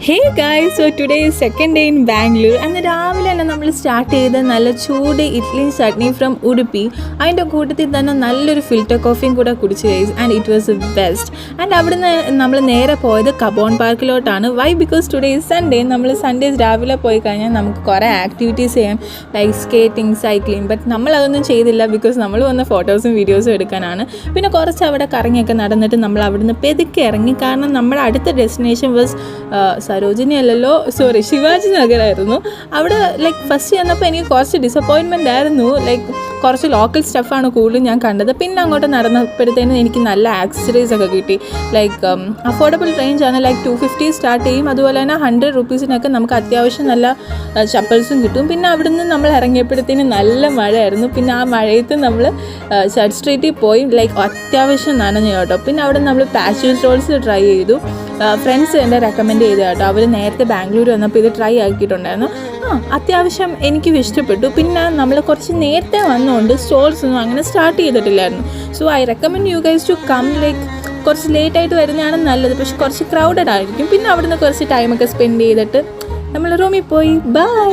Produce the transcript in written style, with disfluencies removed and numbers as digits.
Hey guys, so today is second day in Bangalore and രാവിലെ തന്നെ നമ്മൾ start ചെയ്ത നല്ല ചൂട് ഇഡ്ഡലി ചട്നി ഫ്രം ഉടുപ്പി. അതിൻ്റെ കൂട്ടത്തിൽ തന്നെ നല്ലൊരു ഫിൽറ്റർ കോഫിയും കൂടെ കുടിച്ച് guys and it was best. ആൻഡ് അവിടുന്ന് നമ്മൾ നേരെ പോയത് കബോൺ പാർക്കിലോട്ടാണ്. Why? Because today is Sunday. നമ്മൾ സൺഡേസ് രാവിലെ പോയി കഴിഞ്ഞാൽ നമുക്ക് കുറേ ആക്ടിവിറ്റീസ് ചെയ്യാം, ലൈക്ക് സ്കേറ്റിംഗ്, സൈക്ലിംഗ്. ബട്ട് നമ്മളതൊന്നും ചെയ്തില്ല ബിക്കോസ് നമ്മൾ വന്ന ഫോട്ടോസും വീഡിയോസും എടുക്കാനാണ്. പിന്നെ കുറച്ച് അവിടെ കറങ്ങിയൊക്കെ നടന്നിട്ട് നമ്മൾ അവിടുന്ന് പെതുക്കെ ഇറങ്ങി. കാരണം നമ്മുടെ അടുത്ത ഡെസ്റ്റിനേഷൻ വാസ് സരോജിനി അല്ലല്ലോ, സോറി, ശിവാജി നഗറായിരുന്നു. അവിടെ ലൈക്ക് ഫസ്റ്റ് ചെന്നപ്പോൾ എനിക്ക് കുറച്ച് ഡിസപ്പോയിൻമെൻ്റ് ആയിരുന്നു. ലൈക്ക് കുറച്ച് ലോക്കൽ സ്റ്റഫാണ് കൂടുതലും ഞാൻ കണ്ടത്. പിന്നെ അങ്ങോട്ട് നടന്നപ്പോഴത്തേനും എനിക്ക് നല്ല ആക്സസറീസ് ഒക്കെ കിട്ടി. ലൈക്ക് അഫോർഡബിൾ റേഞ്ചാണ്. ലൈക്ക് 250 സ്റ്റാർട്ട് ചെയ്യും. അതുപോലെ തന്നെ 100 റുപ്പീസിനൊക്കെ നമുക്ക് അത്യാവശ്യം നല്ല ചപ്പൽസും കിട്ടും. പിന്നെ അവിടുന്ന് നമ്മൾ ഇറങ്ങിയപ്പോഴത്തേനും നല്ല മഴയായിരുന്നു. പിന്നെ ആ മഴയത്ത് നമ്മൾ ചർച്ച് സ്ട്രീറ്റിൽ പോയി ലൈക്ക് അത്യാവശ്യം നനഞ്ഞു കേട്ടോ. പിന്നെ അവിടെ നമ്മൾ പാഷൻ റോൾസ് ട്രൈ ചെയ്തു. ഫ്രണ്ട്സ് എന്നെ റെക്കമെൻഡ് ചെയ്തു കേട്ടോ. അവർ നേരത്തെ ബാംഗ്ലൂർ വന്നപ്പോൾ ഇത് ട്രൈ ആക്കിയിട്ടുണ്ടായിരുന്നു. അത്യാവശ്യം എനിക്കും ഇഷ്ടപ്പെട്ടു. പിന്നെ നമ്മൾ കുറച്ച് നേരത്തെ വന്നുകൊണ്ട് സ്റ്റോൾസ് ഒന്നും അങ്ങനെ സ്റ്റാർട്ട് ചെയ്തിട്ടില്ലായിരുന്നു. So I recommend you guys to come. Like കുറച്ച് ലേറ്റായിട്ട് വരുന്നതാണ് നല്ലത്, പക്ഷെ കുറച്ച് ക്രൗഡഡ് ആയിരിക്കും. പിന്നെ അവിടുന്ന് കുറച്ച് ടൈമൊക്കെ സ്പെൻഡ് ചെയ്തിട്ട് നമ്മൾ റൂമിൽ പോയി. ബൈ.